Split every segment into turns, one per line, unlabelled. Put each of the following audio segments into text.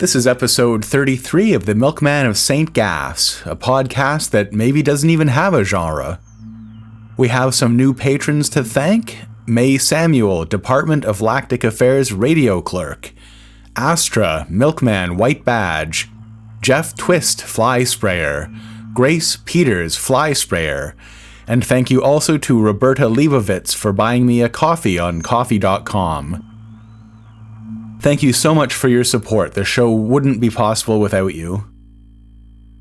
This is episode 33 of The Milkman of St. Gaffs, a podcast that maybe doesn't even have a genre. We have some new patrons to thank. May Samuel, Department of Lactic Affairs Radio Clerk. Astra, Milkman White Badge. Jeff Twist, Fly Sprayer. Grace Peters, Fly Sprayer. And thank you also to Roberta Leibovitz for buying me a coffee on coffee.com. Thank you so much for your support. The show wouldn't be possible without you.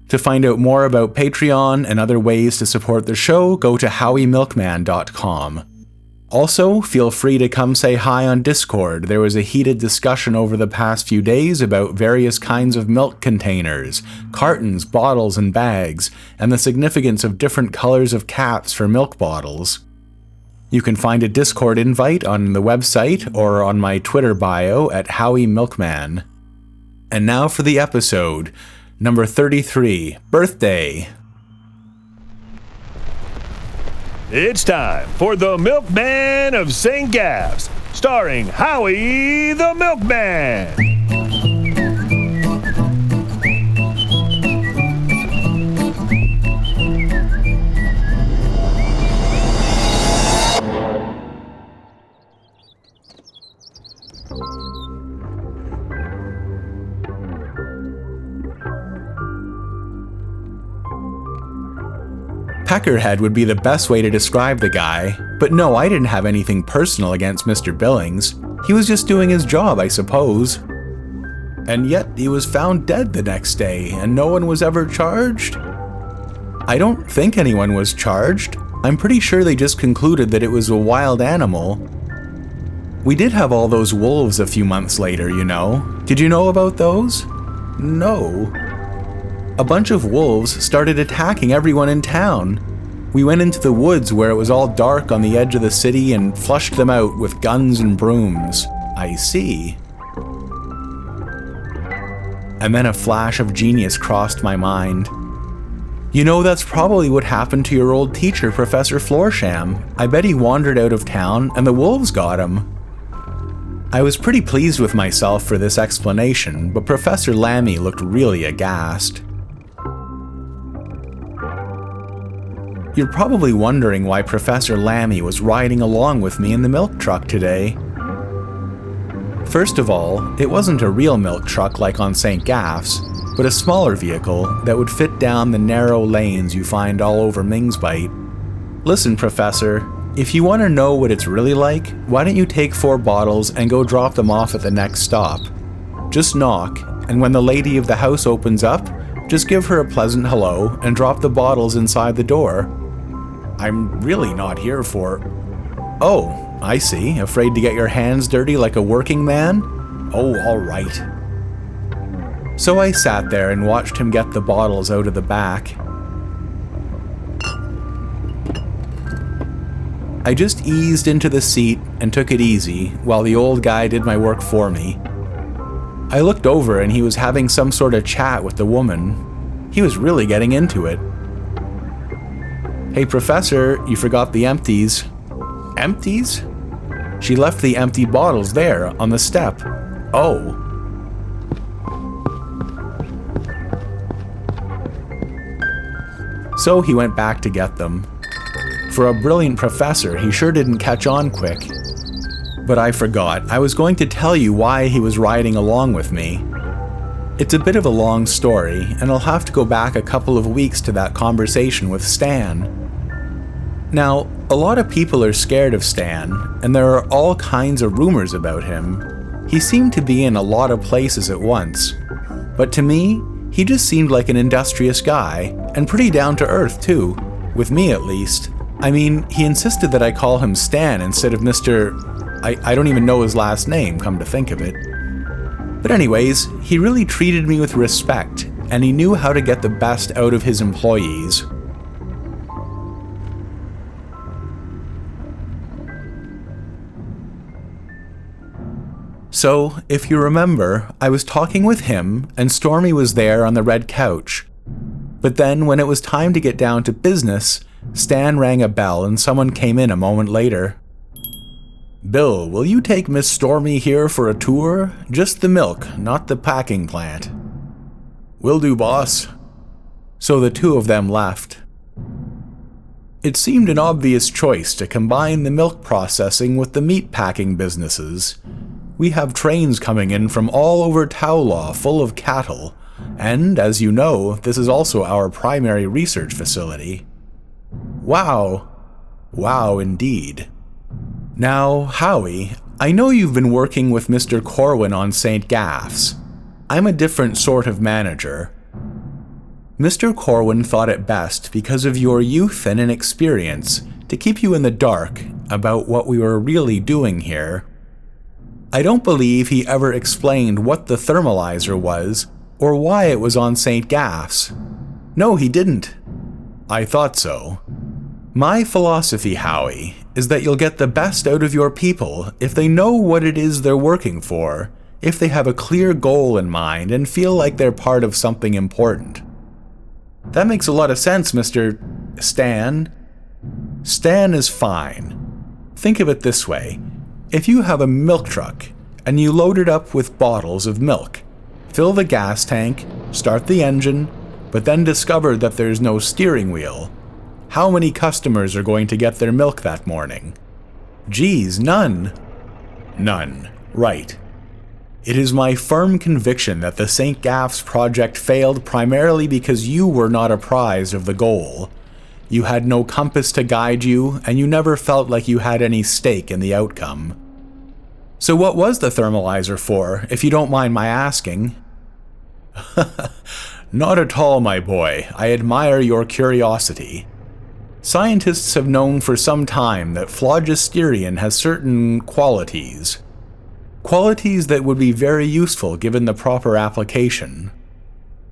To find out more about Patreon and other ways to support the show, go to howiemilkman.com. Also, feel free to come say hi on Discord. There was a heated discussion over the past few days about various kinds of milk containers, cartons, bottles, and bags, and the significance of different colors of caps for milk bottles. You can find a Discord invite on the website or on my Twitter bio at Howie Milkman. And now for the episode, number 33, Birthday.
It's time for The Milkman of St. Gaffs, starring Howie the Milkman.
Peckerhead would be the best way to describe the guy, but no, I didn't have anything personal against Mr. Billings. He was just doing his job, I suppose. And yet, he was found dead the next day, and no one was ever charged? I don't think anyone was charged. I'm pretty sure they just concluded that it was a wild animal. We did have all those wolves a few months later, you know. Did you know about those? No. A bunch of wolves started attacking everyone in town. We went into the woods where it was all dark on the edge of the city and flushed them out with guns and brooms. I see. And then a flash of genius crossed my mind. You know, that's probably what happened to your old teacher, Professor Florsham. I bet he wandered out of town and the wolves got him. I was pretty pleased with myself for this explanation, but Professor Lammy looked really aghast. You're probably wondering why Professor Lammy was riding along with me in the milk truck today. First of all, it wasn't a real milk truck like on St. Gaffs, but a smaller vehicle that would fit down the narrow lanes you find all over Mingsbite. Listen, Professor, if you want to know what it's really like, why don't you take 4 bottles and go drop them off at the next stop? Just knock, and when the lady of the house opens up, just give her a pleasant hello and drop the bottles inside the door. I'm really not here for... Oh, I see. Afraid to get your hands dirty like a working man? Oh, all right. So I sat there and watched him get the bottles out of the back. I just eased into the seat and took it easy while the old guy did my work for me. I looked over and he was having some sort of chat with the woman. He was really getting into it. Hey, Professor, you forgot the empties. Empties? She left the empty bottles there on the step. Oh. So he went back to get them. For a brilliant professor, he sure didn't catch on quick. But I forgot. I was going to tell you why he was riding along with me. It's a bit of a long story, and I'll have to go back a couple of weeks to that conversation with Stan. Now, a lot of people are scared of Stan, and there are all kinds of rumors about him. He seemed to be in a lot of places at once. But to me, he just seemed like an industrious guy, and pretty down to earth too, with me at least. I mean, he insisted that I call him Stan instead of Mr. I don't even know his last name, come to think of it. But anyways, he really treated me with respect, and he knew how to get the best out of his employees. So, if you remember, I was talking with him, and Stormy was there on the red couch. But then, when it was time to get down to business, Stan rang a bell and someone came in a moment later. Bill, will you take Miss Stormy here for a tour? Just the milk, not the packing plant. Will do, boss. So the two of them left. It seemed an obvious choice to combine the milk processing with the meat packing businesses. We have trains coming in from all over Towlaw full of cattle, and, as you know, this is also our primary research facility. Wow. Wow, indeed. Now, Howie, I know you've been working with Mr. Corwin on St. Gaff's. I'm a different sort of manager. Mr. Corwin thought it best, because of your youth and inexperience, to keep you in the dark about what we were really doing here. I don't believe he ever explained what the thermolizer was, or why it was on St. Gaff's. No, he didn't. I thought so. My philosophy, Howie, is that you'll get the best out of your people if they know what it is they're working for, if they have a clear goal in mind and feel like they're part of something important. That makes a lot of sense, Mr. Stan. Stan is fine. Think of it this way. If you have a milk truck and you load it up with bottles of milk, fill the gas tank, start the engine, but then discover that there's no steering wheel, how many customers are going to get their milk that morning? Geez, none. None. Right. It is my firm conviction that the St. Gaff's project failed primarily because you were not apprised of the goal. You had no compass to guide you, and you never felt like you had any stake in the outcome. So what was the thermolizer for, if you don't mind my asking? Not at all, my boy. I admire your curiosity. Scientists have known for some time that phlogisterin has certain qualities. Qualities that would be very useful given the proper application.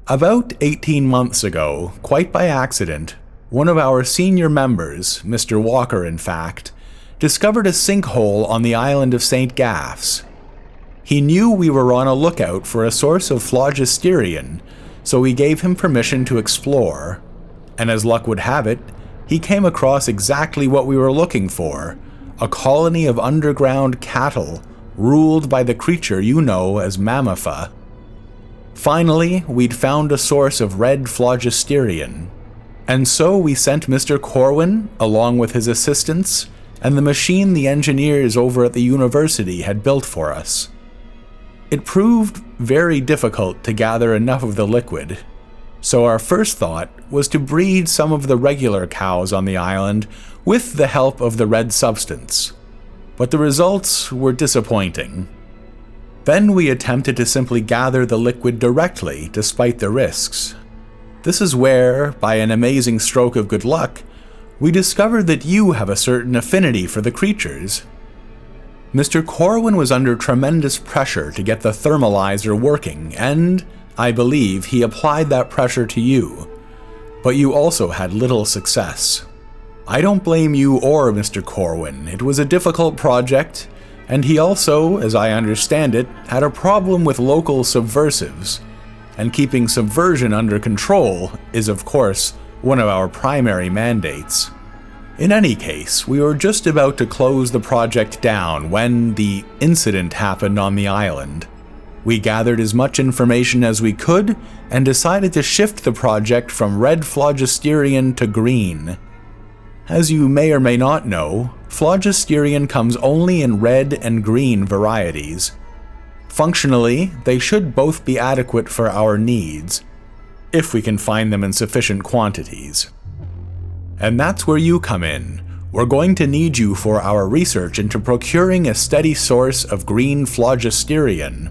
About 18 months ago, quite by accident, one of our senior members, Mr. Walker in fact, discovered a sinkhole on the island of St. Gaff's. He knew we were on a lookout for a source of phlogisterin, so we gave him permission to explore. And as luck would have it, he came across exactly what we were looking for, a colony of underground cattle ruled by the creature you know as Mammofa. Finally, we'd found a source of red phlogisterin, and so we sent Mr. Corwin, along with his assistants, and the machine the engineers over at the university had built for us. It proved very difficult to gather enough of the liquid, so our first thought was to breed some of the regular cows on the island with the help of the red substance. But the results were disappointing. Then we attempted to simply gather the liquid directly, despite the risks. This is where, by an amazing stroke of good luck, we discovered that you have a certain affinity for the creatures. Mr. Corwin was under tremendous pressure to get the thermolizer working, and, I believe, he applied that pressure to you. But you also had little success. I don't blame you or Mr. Corwin. It was a difficult project, and he also, as I understand it, had a problem with local subversives. And keeping subversion under control is, of course, one of our primary mandates. In any case, we were just about to close the project down when the incident happened on the island. We gathered as much information as we could and decided to shift the project from red phlogisterin to green. As you may or may not know, phlogisterin comes only in red and green varieties. Functionally, they should both be adequate for our needs, if we can find them in sufficient quantities. And that's where you come in. We're going to need you for our research into procuring a steady source of green phlogisterin.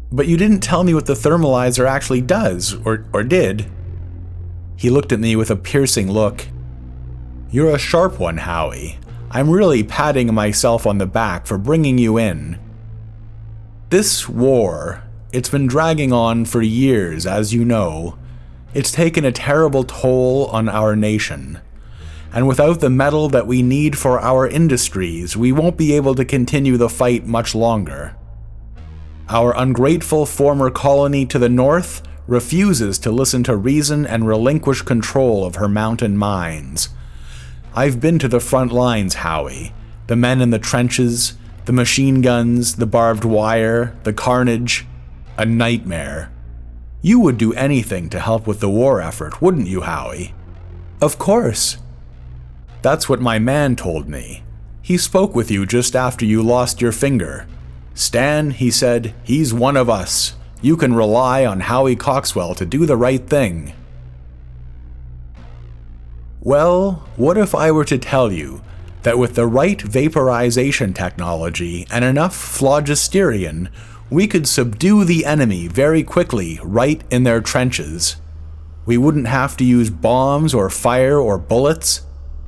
But you didn't tell me what the thermolizer actually does, or did. He looked at me with a piercing look. You're a sharp one, Howie. I'm really patting myself on the back for bringing you in. This war, it's been dragging on for years, as you know. It's taken a terrible toll on our nation. And without the metal that we need for our industries, we won't be able to continue the fight much longer. Our ungrateful former colony to the north refuses to listen to reason and relinquish control of her mountain mines. I've been to the front lines, Howie. The men in the trenches, the machine guns, the barbed wire, the carnage. A nightmare. You would do anything to help with the war effort, wouldn't you, Howie? Of course. That's what my man told me. He spoke with you just after you lost your finger. Stan, he said, he's one of us. You can rely on Howie Coxwell to do the right thing. Well, what if I were to tell you that with the right vaporization technology and enough phlogisterion, we could subdue the enemy very quickly right in their trenches? We wouldn't have to use bombs or fire or bullets,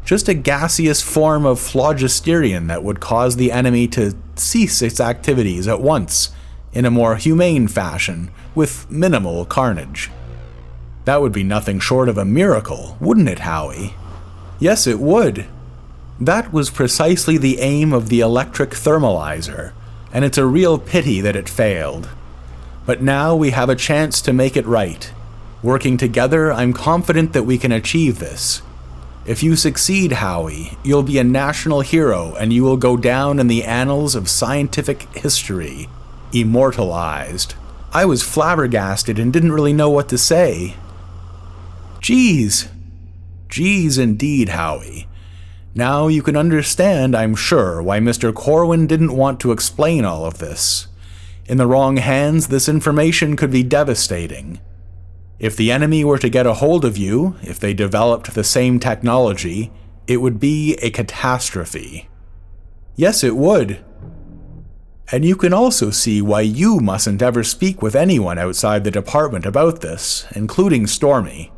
just a gaseous form of phlogisterion that would cause the enemy to cease its activities at once, in a more humane fashion, with minimal carnage. That would be nothing short of a miracle, wouldn't it, Howie? Yes, it would. That was precisely the aim of the electric thermolizer, and it's a real pity that it failed. But now we have a chance to make it right. Working together, I'm confident that we can achieve this. If you succeed, Howie, you'll be a national hero and you will go down in the annals of scientific history, immortalized. I was flabbergasted and didn't really know what to say. Geez indeed, Howie. Now you can understand, I'm sure, why Mr. Corwin didn't want to explain all of this. In the wrong hands, this information could be devastating. If the enemy were to get a hold of you, if they developed the same technology, it would be a catastrophe. Yes, it would. And you can also see why you mustn't ever speak with anyone outside the department about this, including Stormy.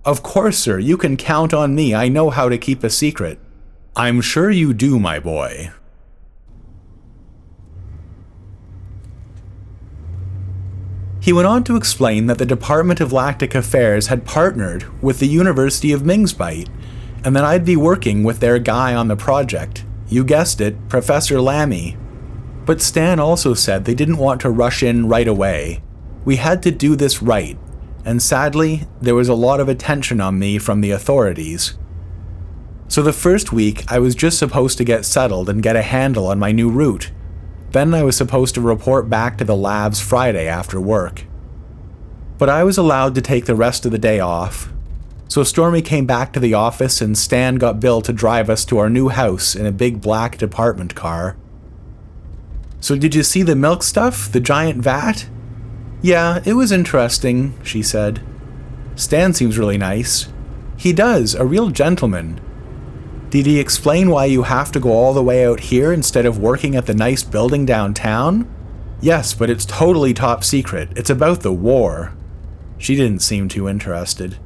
Of course, sir, you can count on me. I know how to keep a secret. I'm sure you do, my boy. He went on to explain that the Department of Lactic Affairs had partnered with the University of Mingsbite, and that I'd be working with their guy on the project. You guessed it, Professor Lammy. But Stan also said they didn't want to rush in right away. We had to do this right, and sadly, there was a lot of attention on me from the authorities. So the first week, I was just supposed to get settled and get a handle on my new route. Then I was supposed to report back to the labs Friday after work. But I was allowed to take the rest of the day off. So Stormy came back to the office and Stan got Bill to drive us to our new house in a big black department car. So did you see the milk stuff? The giant vat? Yeah, it was interesting, she said. Stan seems really nice. He does, a real gentleman. Did he explain why you have to go all the way out here instead of working at the nice building downtown? Yes, but it's totally top secret. It's about the war. She didn't seem too interested.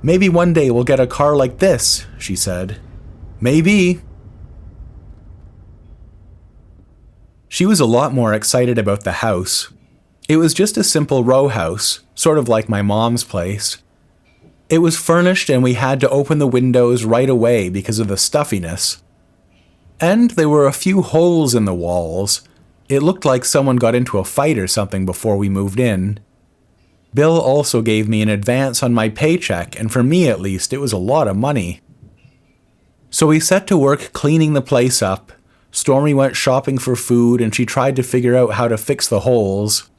Maybe one day we'll get a car like this, she said. Maybe. She was a lot more excited about the house. It was just a simple row house, sort of like my mom's place. It was furnished and we had to open the windows right away because of the stuffiness. And there were a few holes in the walls. It looked like someone got into a fight or something before we moved in. Bill also gave me an advance on my paycheck, and for me at least, it was a lot of money. So we set to work cleaning the place up. Stormy went shopping for food and she tried to figure out how to fix the holes.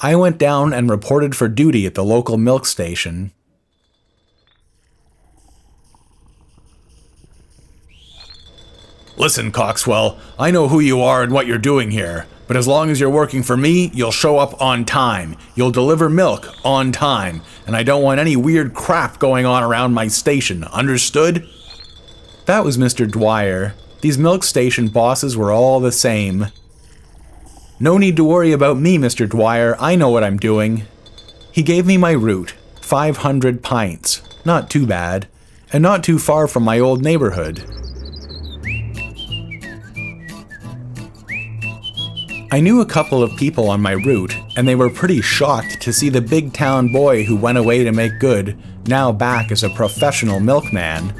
I went down and reported for duty at the local milk station. Listen, Coxwell, I know who you are and what you're doing here, but as long as you're working for me, you'll show up on time. You'll deliver milk on time, and I don't want any weird crap going on around my station, understood? That was Mr. Dwyer. These milk station bosses were all the same. No need to worry about me, Mr. Dwyer. I know what I'm doing. He gave me my route, 500 pints. Not too bad, and not too far from my old neighborhood. I knew a couple of people on my route, and they were pretty shocked to see the big town boy who went away to make good, now back as a professional milkman.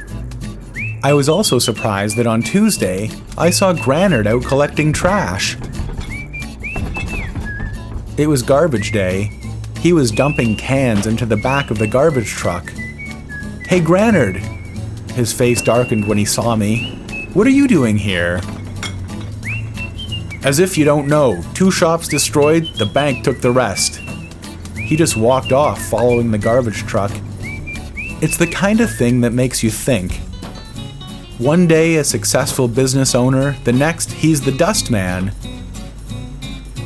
I was also surprised that on Tuesday, I saw Granard out collecting trash. It was garbage day. He was dumping cans into the back of the garbage truck. Hey, Granard! His face darkened when he saw me. What are you doing here?" "As if you don't know, 2 shops destroyed, the bank took the rest." He just walked off following the garbage truck. It's the kind of thing that makes you think. One day a successful business owner, the next he's the dust man.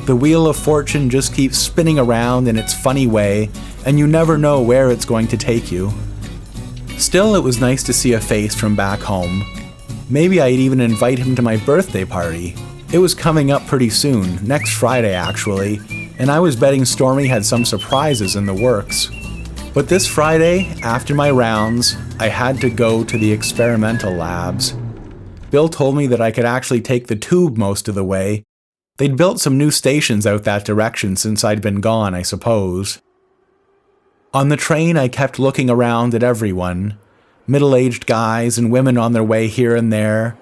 The wheel of fortune just keeps spinning around in its funny way, and you never know where it's going to take you. Still, it was nice to see a face from back home. Maybe I'd even invite him to my birthday party. It was coming up pretty soon, next Friday actually, and I was betting Stormy had some surprises in the works. But this Friday, after my rounds, I had to go to the experimental labs. Bill told me that I could actually take the tube most of the way. They'd built some new stations out that direction since I'd been gone, I suppose. On the train, I kept looking around at everyone. Middle-aged guys and women on their way here and there,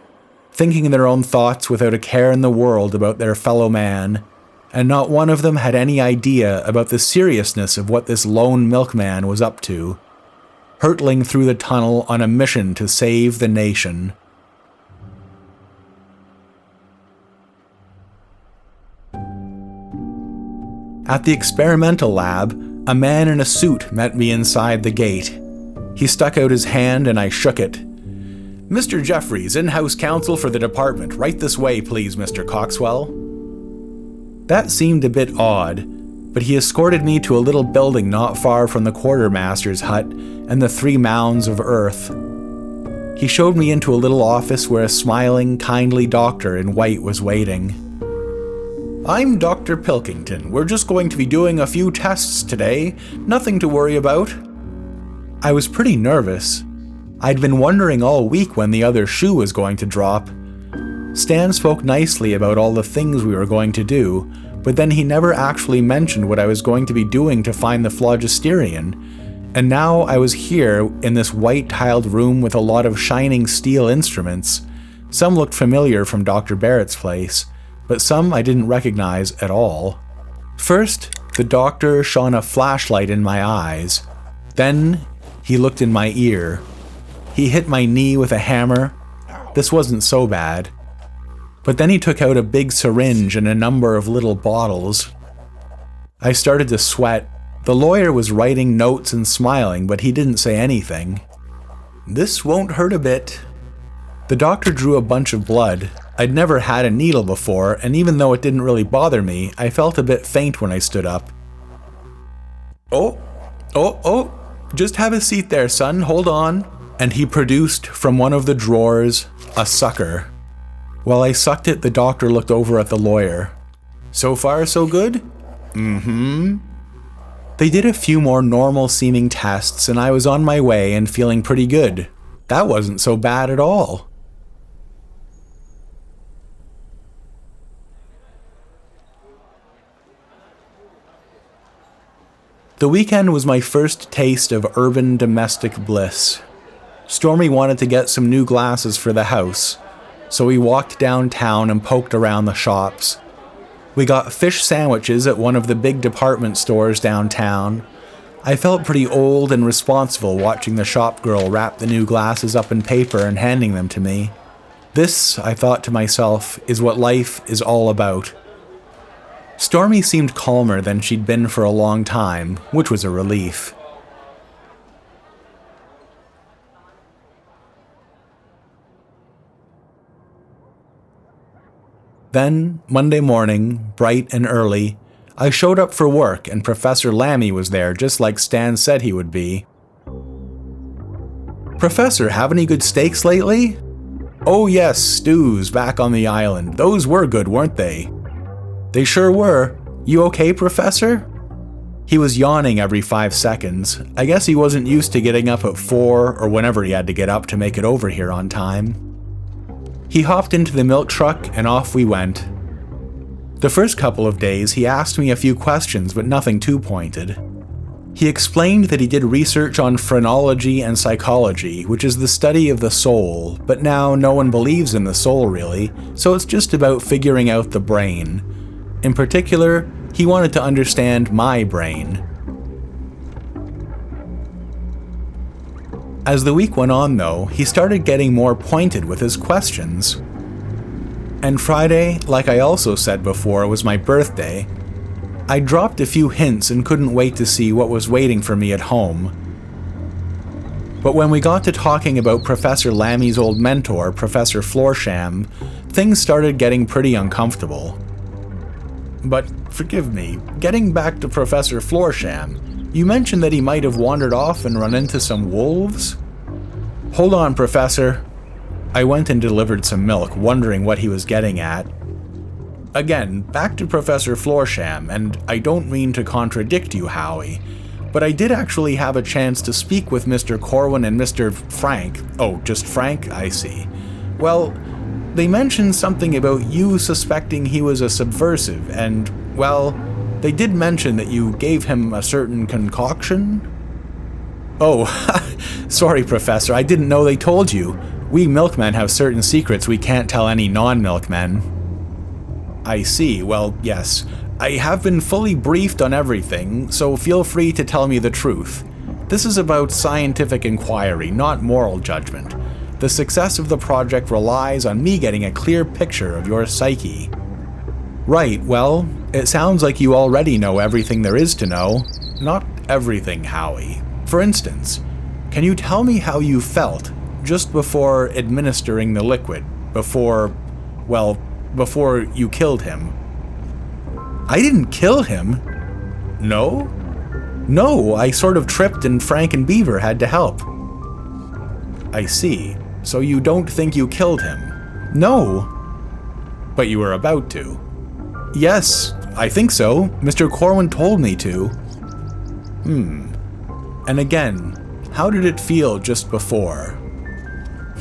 thinking their own thoughts without a care in the world about their fellow man, and not one of them had any idea about the seriousness of what this lone milkman was up to, hurtling through the tunnel on a mission to save the nation. At the experimental lab, a man in a suit met me inside the gate. He stuck out his hand and I shook it. "Mr. Jeffries, in-house counsel for the department. Right this way, please, Mr. Coxwell." That seemed a bit odd, but he escorted me to a little building not far from the quartermaster's hut and the 3 mounds of earth. He showed me into a little office where a smiling, kindly doctor in white was waiting. "I'm Dr. Pilkington. We're just going to be doing a few tests today. Nothing to worry about." I was pretty nervous. I'd been wondering all week when the other shoe was going to drop. Stan spoke nicely about all the things we were going to do, but then he never actually mentioned what I was going to be doing to find the phlogisterian. And now I was here in this white-tiled room with a lot of shining steel instruments. Some looked familiar from Dr. Barrett's place, but some I didn't recognize at all. First, the doctor shone a flashlight in my eyes. Then, he looked in my ear. He hit my knee with a hammer. This wasn't so bad. But then he took out a big syringe and a number of little bottles. I started to sweat. The lawyer was writing notes and smiling, but he didn't say anything. "This won't hurt a bit." The doctor drew a bunch of blood. I'd never had a needle before, and even though it didn't really bother me, I felt a bit faint when I stood up. Oh, just have a seat there, son, hold on." And he produced from one of the drawers a sucker. While I sucked it, the doctor looked over at the lawyer. "So far, so good?" "Mm-hmm." They did a few more normal-seeming tests, and I was on my way and feeling pretty good. That wasn't so bad at all. The weekend was my first taste of urban domestic bliss. Stormy wanted to get some new glasses for the house, so we walked downtown and poked around the shops. We got fish sandwiches at one of the big department stores downtown. I felt pretty old and responsible watching the shop girl wrap the new glasses up in paper and handing them to me. This, I thought to myself, is what life is all about. Stormy seemed calmer than she'd been for a long time, which was a relief. Then, Monday morning, bright and early, I showed up for work and Professor Lammy was there just like Stan said he would be. "Professor, have any good steaks lately?" "Oh yes, stews back on the island. Those were good, weren't they?" "They sure were. You okay, Professor?" He was yawning every 5 seconds. I guess he wasn't used to getting up at 4 or whenever he had to get up to make it over here on time. He hopped into the milk truck and off we went. The first couple of days he asked me a few questions, but nothing too pointed. He explained that he did research on phrenology and psychology, which is the study of the soul, but now no one believes in the soul really, so it's just about figuring out the brain. In particular, he wanted to understand my brain. As the week went on though, he started getting more pointed with his questions. And Friday, like I also said before, was my birthday. I dropped a few hints and couldn't wait to see what was waiting for me at home. But when we got to talking about Professor Lammy's old mentor, Professor Florsham, things started getting pretty uncomfortable. But forgive me, getting back to Professor Florsham, you mentioned that he might have wandered off and run into some wolves? Hold on, Professor. I went and delivered some milk, wondering what he was getting at. Again, back to Professor Florsham, and I don't mean to contradict you, Howie, but I did actually have a chance to speak with Mr. Corwin and Mr. Frank. Oh, just Frank? I see. Well, they mentioned something about you suspecting he was a subversive, and, well, they did mention that you gave him a certain concoction? Oh, sorry, Professor, I didn't know they told you. We milkmen have certain secrets we can't tell any non-milkmen. I see. Well, yes. I have been fully briefed on everything, so feel free to tell me the truth. This is about scientific inquiry, not moral judgment. The success of the project relies on me getting a clear picture of your psyche. Right, well, it sounds like you already know everything there is to know. Not everything, Howie. For instance, can you tell me how you felt just before administering the liquid? Before you killed him? I didn't kill him. No? No, I sort of tripped and Frank and Beaver had to help. I see. So you don't think you killed him? No. But you were about to. Yes, I think so. Mr. Corwin told me to. And again, how did it feel just before?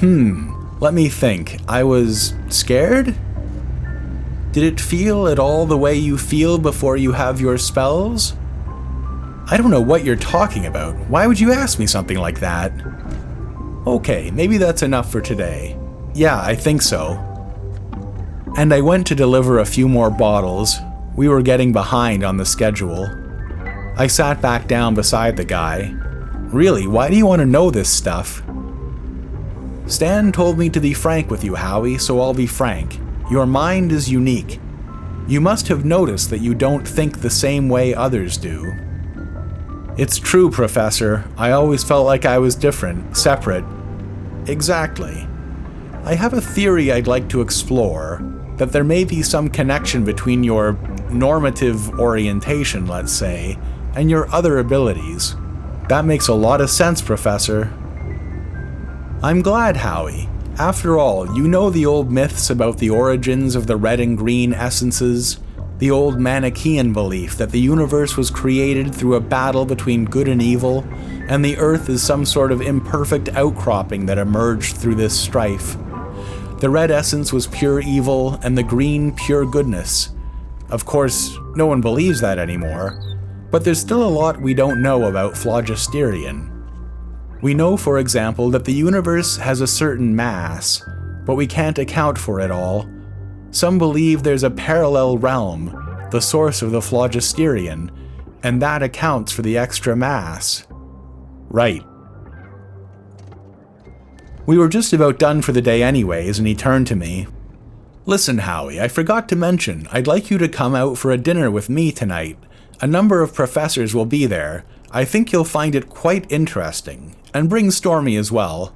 Let me think. I was scared? Did it feel at all the way you feel before you have your spells? I don't know what you're talking about. Why would you ask me something like that? Okay, maybe that's enough for today. Yeah, I think so. And I went to deliver a few more bottles. We were getting behind on the schedule. I sat back down beside the guy. Really, why do you want to know this stuff? Stan told me to be frank with you, Howie, so I'll be frank. Your mind is unique. You must have noticed that you don't think the same way others do. It's true, Professor. I always felt like I was different, separate. Exactly. I have a theory I'd like to explore, that there may be some connection between your normative orientation, let's say, and your other abilities. That makes a lot of sense, Professor. I'm glad, Howie. After all, you know the old myths about the origins of the red and green essences, the old Manichaean belief that the universe was created through a battle between good and evil, and the earth is some sort of imperfect outcropping that emerged through this strife. The red essence was pure evil, and the green pure goodness. Of course, no one believes that anymore, but there's still a lot we don't know about phlogisterion. We know, for example, that the universe has a certain mass, but we can't account for it all. Some believe there's a parallel realm, the source of the phlogisterion, and that accounts for the extra mass. Right. We were just about done for the day anyways, and he turned to me. Listen, Howie, I forgot to mention, I'd like you to come out for a dinner with me tonight. A number of professors will be there. I think you'll find it quite interesting. And bring Stormy as well.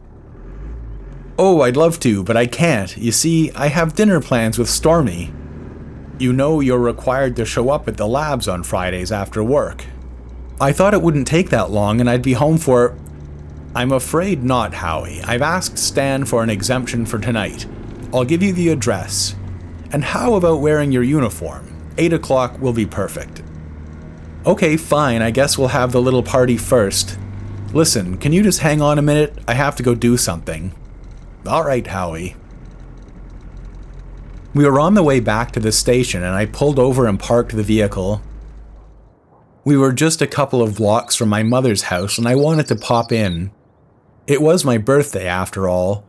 Oh, I'd love to, but I can't. You see, I have dinner plans with Stormy. You know you're required to show up at the labs on Fridays after work. I thought it wouldn't take that long and I'd be home for... I'm afraid not, Howie. I've asked Stan for an exemption for tonight. I'll give you the address. And how about wearing your uniform? 8 o'clock will be perfect. Okay, fine. I guess we'll have the little party first. Listen, can you just hang on a minute? I have to go do something. All right, Howie. We were on the way back to the station and I pulled over and parked the vehicle. We were just a couple of blocks from my mother's house and I wanted to pop in. It was my birthday after all.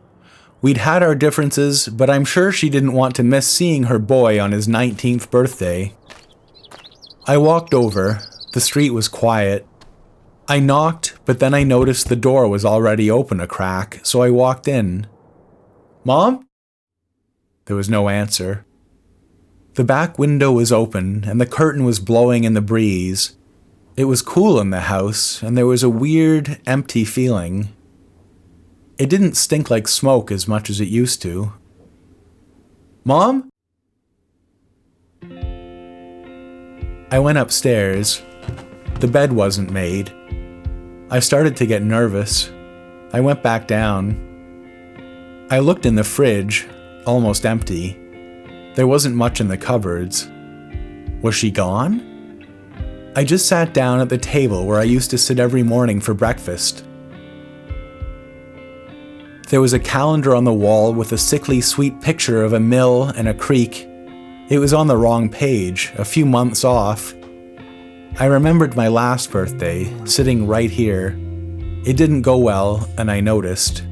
We'd had our differences, but I'm sure she didn't want to miss seeing her boy on his 19th birthday. I walked over. The street was quiet. I knocked, but then I noticed the door was already open a crack, so I walked in. "Mom?" There was no answer. The back window was open, and the curtain was blowing in the breeze. It was cool in the house, and there was a weird, empty feeling. It didn't stink like smoke as much as it used to. "Mom?" I went upstairs. The bed wasn't made. I started to get nervous. I went back down. I looked in the fridge, almost empty. There wasn't much in the cupboards. Was she gone? I just sat down at the table where I used to sit every morning for breakfast. There was a calendar on the wall with a sickly sweet picture of a mill and a creek. It was on the wrong page, a few months off. I remembered my last birthday, sitting right here. It didn't go well, and I noticed.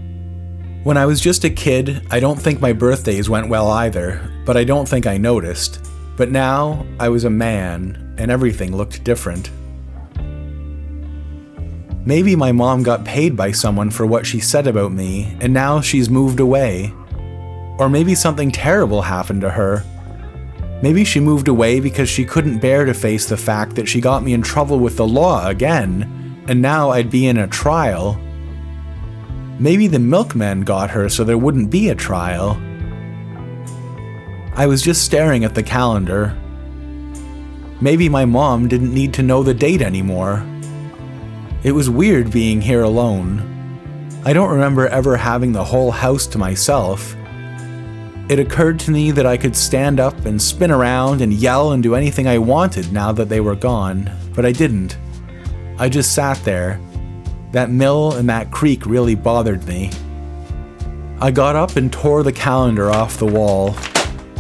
When I was just a kid, I don't think my birthdays went well either, but I don't think I noticed. But now, I was a man, and everything looked different. Maybe my mom got paid by someone for what she said about me, and now she's moved away. Or maybe something terrible happened to her. Maybe she moved away because she couldn't bear to face the fact that she got me in trouble with the law again, and now I'd be in a trial. Maybe the milkman got her so there wouldn't be a trial. I was just staring at the calendar. Maybe my mom didn't need to know the date anymore. It was weird being here alone. I don't remember ever having the whole house to myself. It occurred to me that I could stand up and spin around and yell and do anything I wanted now that they were gone, but I didn't. I just sat there. That mill and that creek really bothered me. I got up and tore the calendar off the wall.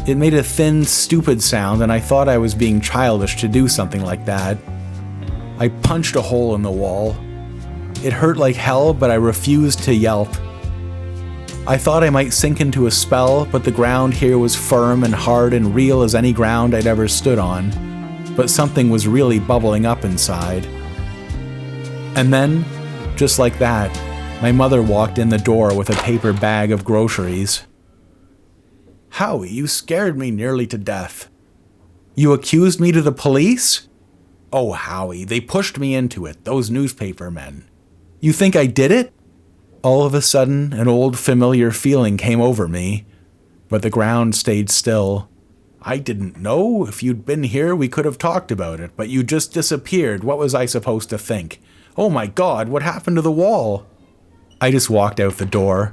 It made a thin, stupid sound, and I thought I was being childish to do something like that. I punched a hole in the wall. It hurt like hell, but I refused to yelp. I thought I might sink into a spell, but the ground here was firm and hard and real as any ground I'd ever stood on. But something was really bubbling up inside. And then, just like that, my mother walked in the door with a paper bag of groceries. "Howie, you scared me nearly to death." "You accused me to the police?" "Oh, Howie, they pushed me into it, those newspaper men." "You think I did it?" All of a sudden, an old familiar feeling came over me, but the ground stayed still. "I didn't know. If you'd been here, we could have talked about it, but you just disappeared. What was I supposed to think? Oh my God, what happened to the wall?" I just walked out the door.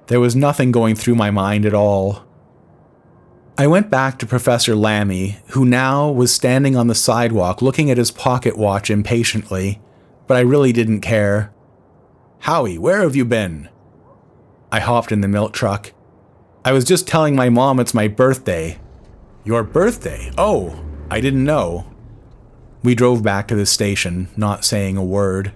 There was nothing going through my mind at all. I went back to Professor Lammy, who now was standing on the sidewalk looking at his pocket watch impatiently, but I really didn't care. "Howie, where have you been?" I hopped in the milk truck. "I was just telling my mom it's my birthday." "Your birthday? Oh, I didn't know." We drove back to the station, not saying a word.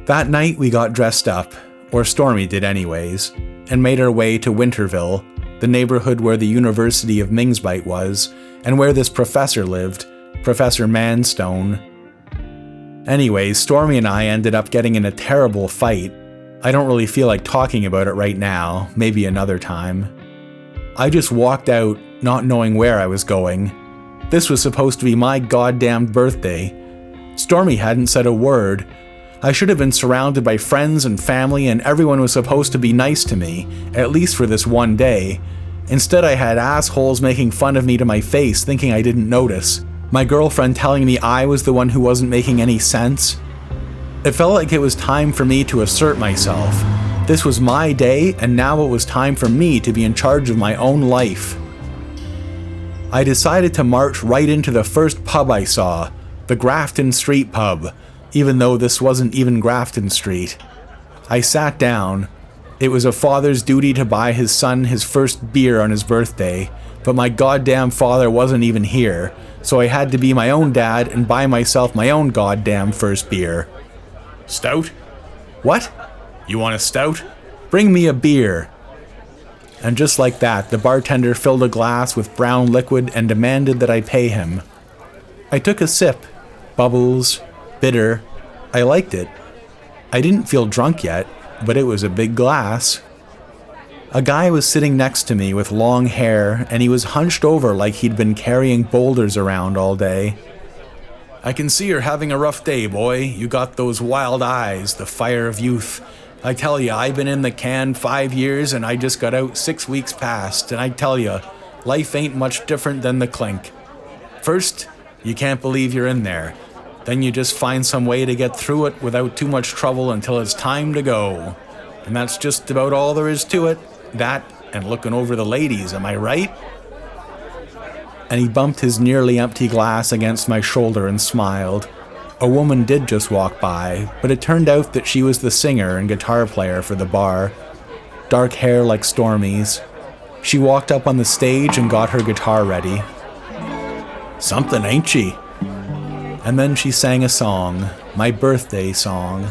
That night we got dressed up, or Stormy did anyways, and made our way to Winterville, the neighborhood where the University of Mingsbite was, and where this professor lived, Professor Manstone. Anyways, Stormy and I ended up getting in a terrible fight. I don't really feel like talking about it right now, maybe another time. I just walked out, not knowing where I was going. This was supposed to be my goddamn birthday. Stormy hadn't said a word. I should have been surrounded by friends and family, and everyone was supposed to be nice to me, at least for this one day. Instead, I had assholes making fun of me to my face, thinking I didn't notice. My girlfriend telling me I was the one who wasn't making any sense. It felt like it was time for me to assert myself. This was my day, and now it was time for me to be in charge of my own life. I decided to march right into the first pub I saw, the Grafton Street pub, even though this wasn't even Grafton Street. I sat down. It was a father's duty to buy his son his first beer on his birthday, but my goddamn father wasn't even here, so I had to be my own dad and buy myself my own goddamn first beer. "Stout?" "What? You want a stout? Bring me a beer." And just like that, the bartender filled a glass with brown liquid and demanded that I pay him. I took a sip. Bubbles, bitter. I liked it. I didn't feel drunk yet, but it was a big glass. A guy was sitting next to me with long hair, and he was hunched over like he'd been carrying boulders around all day. "I can see you're having a rough day, boy. You got those wild eyes, the fire of youth. I tell you, I've been in the can 5 years, and I just got out 6 weeks past, and I tell you, life ain't much different than the clink. First, you can't believe you're in there. Then you just find some way to get through it without too much trouble until it's time to go. And that's just about all there is to it. That and looking over the ladies, am I right?" And he bumped his nearly empty glass against my shoulder and smiled. A woman did just walk by, but it turned out that she was the singer and guitar player for the bar. Dark hair like Stormy's. She walked up on the stage and got her guitar ready. "Something, ain't she?" And then she sang a song, my birthday song.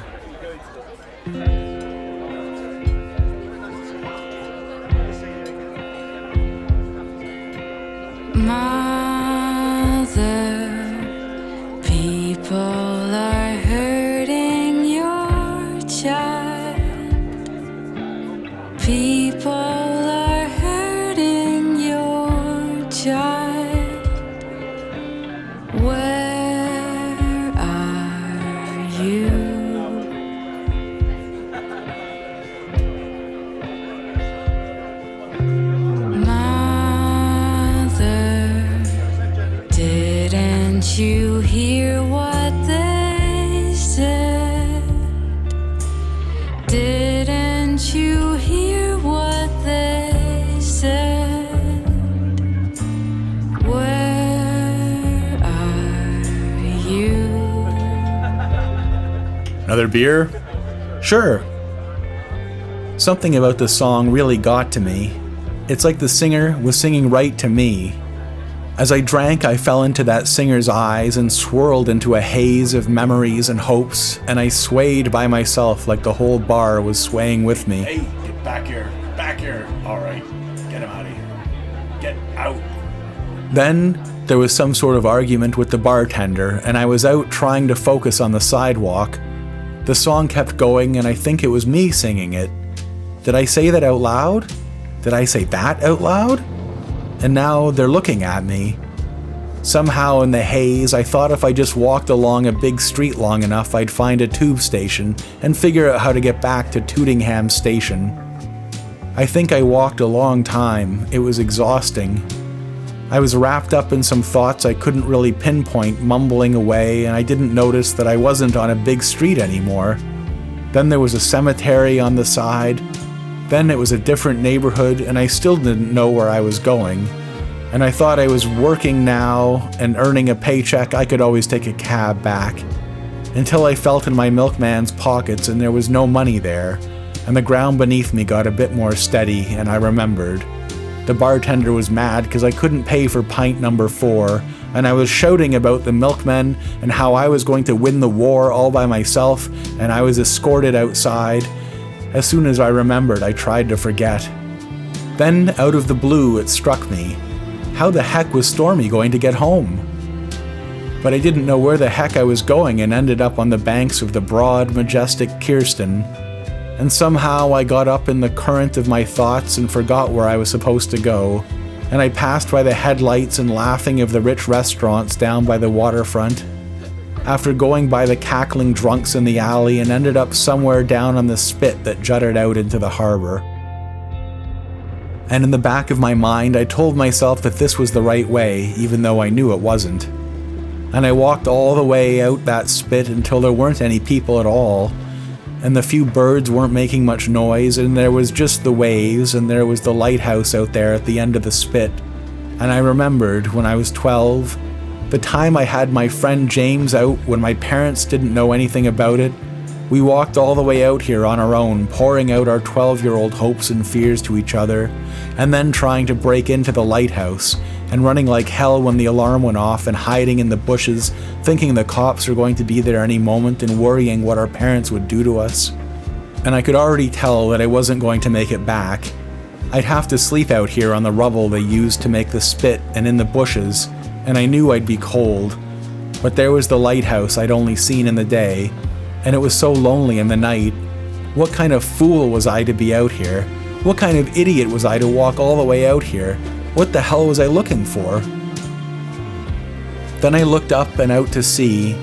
Mother, people are hurting your child. People are hurting your child. Where are you? Didn't you hear what they said? Didn't you hear what they said? Where are you?
Another beer? Sure. Something about the song really got to me. It's like the singer was singing right to me. As I drank, I fell into that singer's eyes and swirled into a haze of memories and hopes, and I swayed by myself like the whole bar was swaying with me.
Hey, get back here. Back here. All right. Get him out of here. Get out.
Then there was some sort of argument with the bartender, and I was out trying to focus on the sidewalk. The song kept going, and I think it was me singing it. Did I say that out loud? Did I say that out loud? And now they're looking at me. Somehow in the haze, I thought if I just walked along a big street long enough, I'd find a tube station and figure out how to get back to Tootingham Station. I think I walked a long time. It was exhausting. I was wrapped up in some thoughts I couldn't really pinpoint, mumbling away, and I didn't notice that I wasn't on a big street anymore. Then there was a cemetery on the side. Then it was a different neighborhood, and I still didn't know where I was going. And I thought I was working now and earning a paycheck, I could always take a cab back. Until I felt in my milkman's pockets and there was no money there, and the ground beneath me got a bit more steady, and I remembered. The bartender was mad because I couldn't pay for pint number 4, and I was shouting about the milkmen and how I was going to win the war all by myself, and I was escorted outside. As soon as I remembered, I tried to forget. Then, out of the blue, it struck me. How the heck was Stormy going to get home? But I didn't know where the heck I was going and ended up on the banks of the broad, majestic Kirsten. And somehow I got up in the current of my thoughts and forgot where I was supposed to go. And I passed by the headlights and laughing of the rich restaurants down by the waterfront. After going by the cackling drunks in the alley and ended up somewhere down on the spit that jutted out into the harbor. And in the back of my mind, I told myself that this was the right way, even though I knew it wasn't. And I walked all the way out that spit until there weren't any people at all, and the few birds weren't making much noise, and there was just the waves, and there was the lighthouse out there at the end of the spit. And I remembered when I was 12, the time I had my friend James out when my parents didn't know anything about it. We walked all the way out here on our own, pouring out our 12-year-old hopes and fears to each other, and then trying to break into the lighthouse, and running like hell when the alarm went off, and hiding in the bushes, thinking the cops were going to be there any moment, and worrying what our parents would do to us. And I could already tell that I wasn't going to make it back. I'd have to sleep out here on the rubble they used to make the spit and in the bushes, and I knew I'd be cold. But there was the lighthouse I'd only seen in the day, and it was so lonely in the night. What kind of fool was I to be out here? What kind of idiot was I to walk all the way out here? What the hell was I looking for? Then I looked up and out to sea.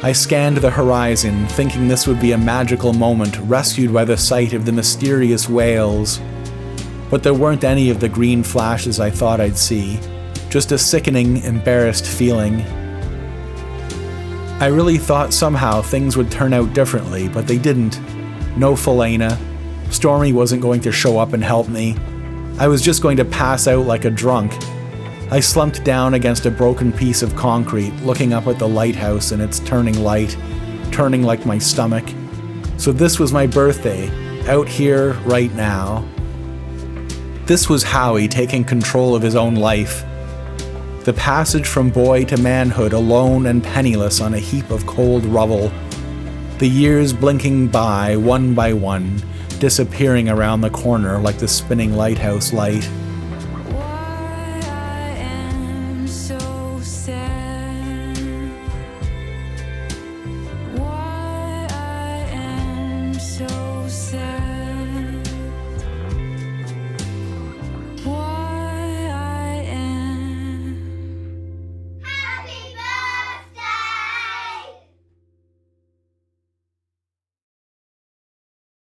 I scanned the horizon, thinking this would be a magical moment, rescued by the sight of the mysterious whales. But there weren't any of the green flashes I thought I'd see, just a sickening, embarrassed feeling. I really thought somehow things would turn out differently, but they didn't. No Felena. Stormy wasn't going to show up and help me. I was just going to pass out like a drunk. I slumped down against a broken piece of concrete, looking up at the lighthouse and its turning light, turning like my stomach. So this was my birthday, out here, right now. This was Howie taking control of his own life. The passage from boy to manhood, alone and penniless on a heap of cold rubble. The years blinking by one, disappearing around the corner like the spinning lighthouse light.